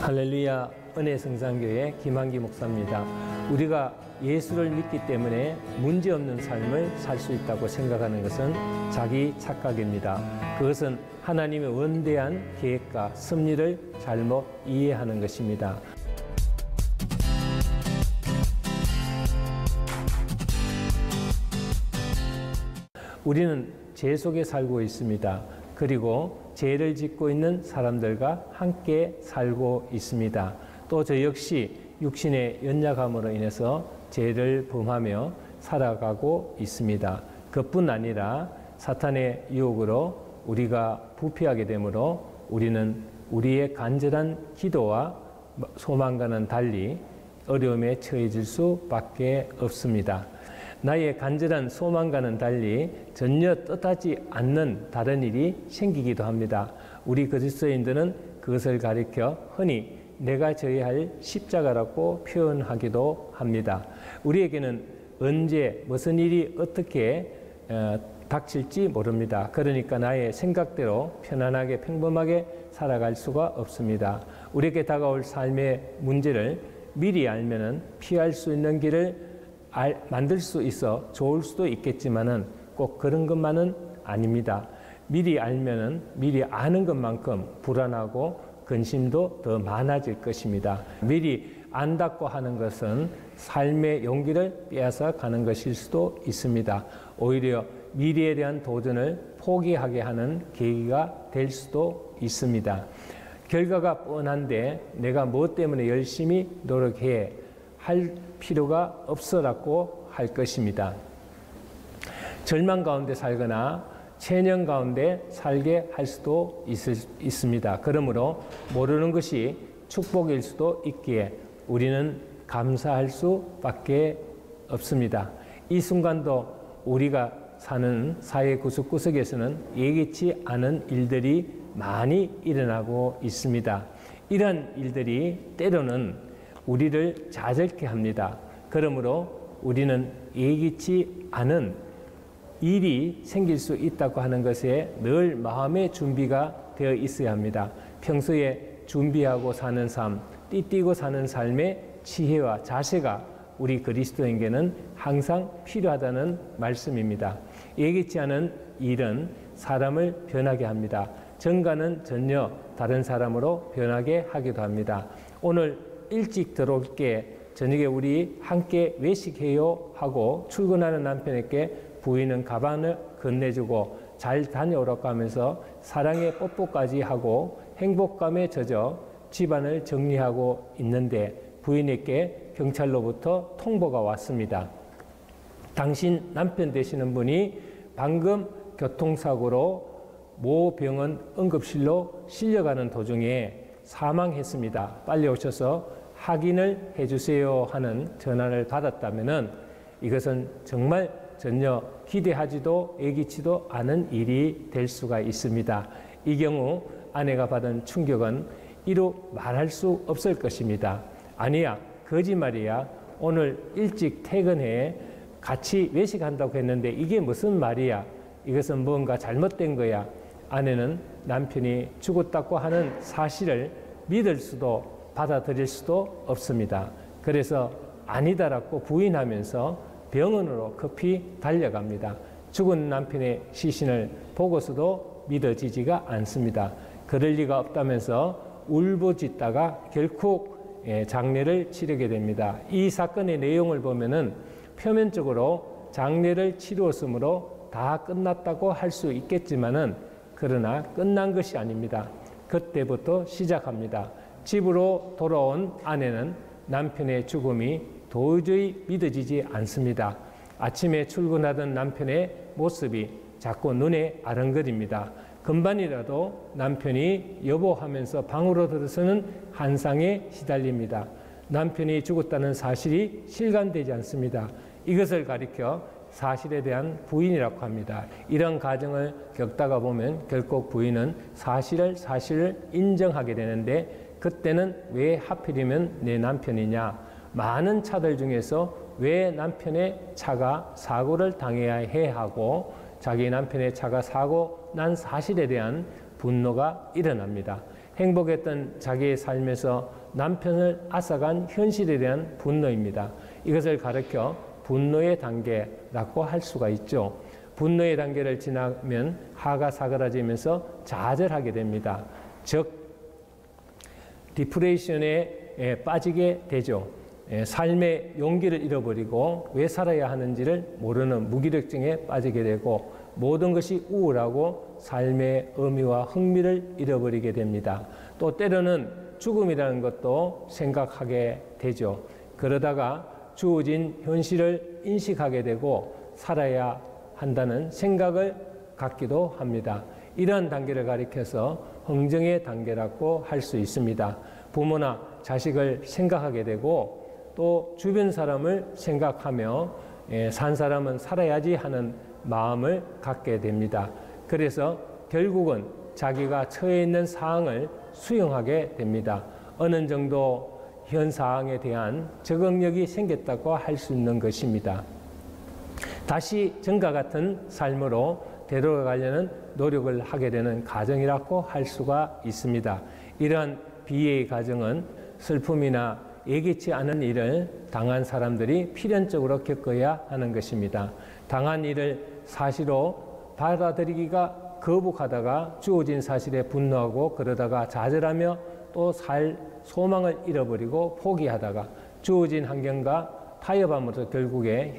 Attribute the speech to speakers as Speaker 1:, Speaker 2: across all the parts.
Speaker 1: 할렐루야, 은혜성산교회 김한기 목사입니다. 우리가 예수를 믿기 때문에 문제없는 삶을 살 수 있다고 생각하는 것은 자기 착각입니다. 그것은 하나님의 원대한 계획과 섭리를 잘못 이해하는 것입니다. 우리는 죄 속에 살고 있습니다. 그리고 죄를 짓고 있는 사람들과 함께 살고 있습니다. 또 저 역시 육신의 연약함으로 인해서 죄를 범하며 살아가고 있습니다. 그뿐 아니라 사탄의 유혹으로 우리가 부패하게 되므로 우리는 우리의 간절한 기도와 소망과는 달리 어려움에 처해질 수밖에 없습니다. 나의 간절한 소망과는 달리 전혀 뜻하지 않는 다른 일이 생기기도 합니다. 우리 그리스도인들은 그것을 가리켜 흔히 내가 져야 할 십자가라고 표현하기도 합니다. 우리에게는 언제 무슨 일이 어떻게 닥칠지 모릅니다. 그러니까 나의 생각대로 편안하게 평범하게 살아갈 수가 없습니다. 우리에게 다가올 삶의 문제를 미리 알면은 피할 수 있는 길을 만들 수 있어 좋을 수도 있겠지만은 꼭 그런 것만은 아닙니다. 미리 알면은 미리 아는 것만큼 불안하고 근심도 더 많아질 것입니다. 미리 안다고 하는 것은 삶의 용기를 빼앗아 가는 것일 수도 있습니다. 오히려 미래에 대한 도전을 포기하게 하는 계기가 될 수도 있습니다. 결과가 뻔한데 내가 무엇 때문에 열심히 노력해 할 필요가 없어라고 할 것입니다. 절망 가운데 살거나 체념 가운데 살게 할 수도 있습니다. 그러므로 모르는 것이 축복일 수도 있기에 우리는 감사할 수밖에 없습니다. 이 순간도 우리가 사는 사회 구석구석에서는 예기치 않은 일들이 많이 일어나고 있습니다. 이런 일들이 때로는 우리를 좌절케 합니다. 그러므로 우리는 예기치 않은 일이 생길 수 있다고 하는 것에 늘 마음의 준비가 되어 있어야 합니다. 평소에 준비하고 사는 삶, 띠띠고 사는 삶의 지혜와 자세가 우리 그리스도인에게는 항상 필요하다는 말씀입니다. 예기치 않은 일은 사람을 변하게 합니다. 정가는 전혀 다른 사람으로 변하게 하기도 합니다. 오늘 일찍 들어올게 저녁에 우리 함께 외식해요 하고 출근하는 남편에게 부인은 가방을 건네주고 잘 다녀오라고 하면서 사랑의 뽀뽀까지 하고 행복감에 젖어 집안을 정리하고 있는데 부인에게 경찰로부터 통보가 왔습니다. 당신 남편 되시는 분이 방금 교통사고로 모 병원 응급실로 실려가는 도중에 사망했습니다. 빨리 오셔서 확인을 해주세요 하는 전화를 받았다면은 이것은 정말 전혀 기대하지도 예기치도 않은 일이 될 수가 있습니다. 이 경우 아내가 받은 충격은 이루 말할 수 없을 것입니다. 아니야, 거짓말이야. 오늘 일찍 퇴근해 같이 외식한다고 했는데 이게 무슨 말이야? 이것은 뭔가 잘못된 거야. 아내는 남편이 죽었다고 하는 사실을 믿을 수도 받아들일 수도 없습니다. 그래서 아니다라고 부인하면서 병원으로 급히 달려갑니다. 죽은 남편의 시신을 보고서도 믿어지지가 않습니다. 그럴 리가 없다면서 울부짖다가 결국 장례를 치르게 됩니다. 이 사건의 내용을 보면은 표면적으로 장례를 치루었으므로 다 끝났다고 할 수 있겠지만은 그러나 끝난 것이 아닙니다. 그때부터 시작합니다. 집으로 돌아온 아내는 남편의 죽음이 도저히 믿어지지 않습니다. 아침에 출근하던 남편의 모습이 자꾸 눈에 아른거립니다. 금반이라도 남편이 여보하면서 방으로 들어서는 한상에 시달립니다. 남편이 죽었다는 사실이 실감되지 않습니다. 이것을 가리켜 사실에 대한 부인이라고 합니다. 이런 과정을 겪다가 보면 결국 부인은 사실을 인정하게 되는데 그때는 왜 하필이면 내 남편이냐? 많은 차들 중에서 왜 남편의 차가 사고를 당해야 해 하고 자기 남편의 차가 사고 난 사실에 대한 분노가 일어납니다. 행복했던 자기의 삶에서 남편을 앗아간 현실에 대한 분노입니다. 이것을 가르쳐 분노의 단계라고 할 수가 있죠. 분노의 단계를 지나면 하가 사그라지면서 좌절하게 됩니다. 즉 디프레이션에 빠지게 되죠. 삶의 용기를 잃어버리고 왜 살아야 하는지를 모르는 무기력증에 빠지게 되고 모든 것이 우울하고 삶의 의미와 흥미를 잃어버리게 됩니다. 또 때로는 죽음이라는 것도 생각하게 되죠. 그러다가 주어진 현실을 인식하게 되고 살아야 한다는 생각을 갖기도 합니다. 이러한 단계를 가리켜서 흥정의 단계라고 할 수 있습니다. 부모나 자식을 생각하게 되고 또 주변 사람을 생각하며 산 사람은 살아야지 하는 마음을 갖게 됩니다. 그래서 결국은 자기가 처해 있는 상황을 수용하게 됩니다. 어느 정도 현 상황에 대한 적응력이 생겼다고 할 수 있는 것입니다. 다시 전과 같은 삶으로 되돌아가려는 노력을 하게 되는 과정이라고 할 수가 있습니다. 이러한 비애의 과정은 슬픔이나 예기치 않은 일을 당한 사람들이 필연적으로 겪어야 하는 것입니다. 당한 일을 사실로 받아들이기가 거북하다가 주어진 사실에 분노하고 그러다가 좌절하며 또 살 소망을 잃어버리고 포기하다가 주어진 환경과 타협함으로써 결국에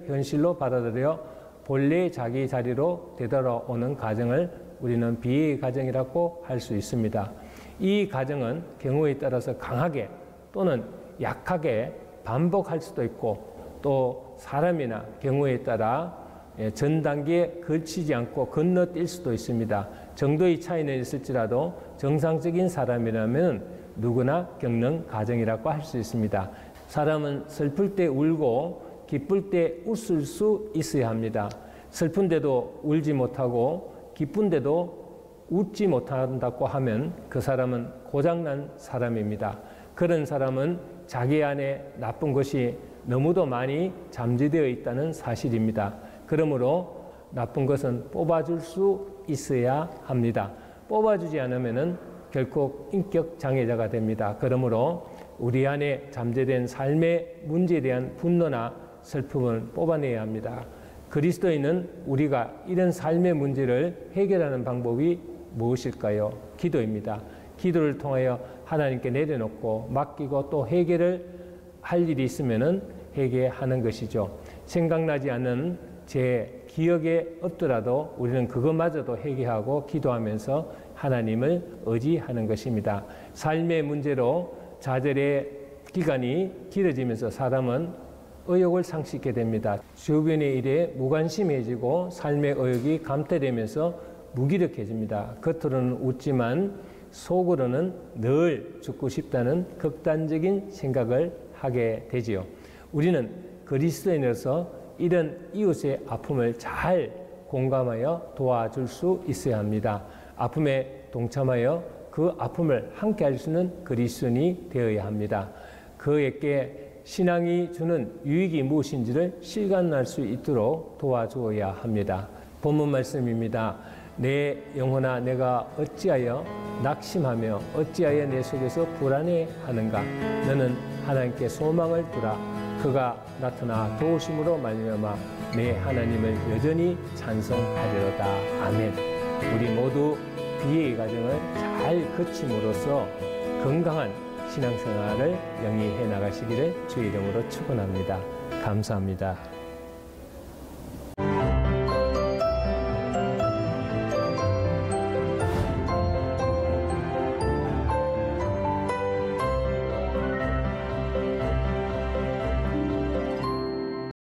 Speaker 1: 현실로 받아들여 본래의 자기 자리로 되돌아오는 과정을 우리는 비애의 과정이라고 할 수 있습니다. 이 과정은 경우에 따라서 강하게 또는 약하게 반복할 수도 있고 또 사람이나 경우에 따라 전 단계에 걸치지 않고 건너뛸 수도 있습니다. 정도의 차이는 있을지라도 정상적인 사람이라면 누구나 겪는 과정이라고 할 수 있습니다. 사람은 슬플 때 울고 기쁠 때 웃을 수 있어야 합니다. 슬픈데도 울지 못하고 기쁜데도 웃지 못한다고 하면 그 사람은 고장난 사람입니다. 그런 사람은 자기 안에 나쁜 것이 너무도 많이 잠재되어 있다는 사실입니다. 그러므로 나쁜 것은 뽑아줄 수 있어야 합니다. 뽑아주지 않으면 결국 인격 장애자가 됩니다. 그러므로 우리 안에 잠재된 삶의 문제에 대한 분노나 슬픔을 뽑아내야 합니다. 그리스도인은 우리가 이런 삶의 문제를 해결하는 방법이 무엇일까요? 기도입니다. 기도를 통하여 하나님께 내려놓고 맡기고 또 해결을 할 일이 있으면 해결하는 것이죠. 생각나지 않는 제 기억에 없더라도 우리는 그것마저도 회개하고 기도하면서 하나님을 의지하는 것입니다. 삶의 문제로 좌절의 기간이 길어지면서 사람은 의욕을 상실하게 됩니다. 주변의 일에 무관심해지고 삶의 의욕이 감퇴되면서 무기력해집니다. 겉으로는 웃지만 속으로는 늘 죽고 싶다는 극단적인 생각을 하게 되지요. 우리는 그리스도인으로서 이런 이웃의 아픔을 잘 공감하여 도와줄 수 있어야 합니다. 아픔에 동참하여 그 아픔을 함께 할 수 있는 그리스도인이 되어야 합니다. 그에게 신앙이 주는 유익이 무엇인지를 실감할 수 있도록 도와주어야 합니다. 본문 말씀입니다. 내 영혼아 내가 어찌하여 낙심하며 어찌하여 내 속에서 불안해하는가. 너는 하나님께 소망을 두라. 그가 나타나 도우심으로 말미암아 내 하나님을 여전히 찬송하리로다. 아멘. 우리 모두 비애의 과정을 잘 거침으로써 건강한 신앙생활을 영위해 나가시기를 주의 이름으로 축원합니다. 감사합니다.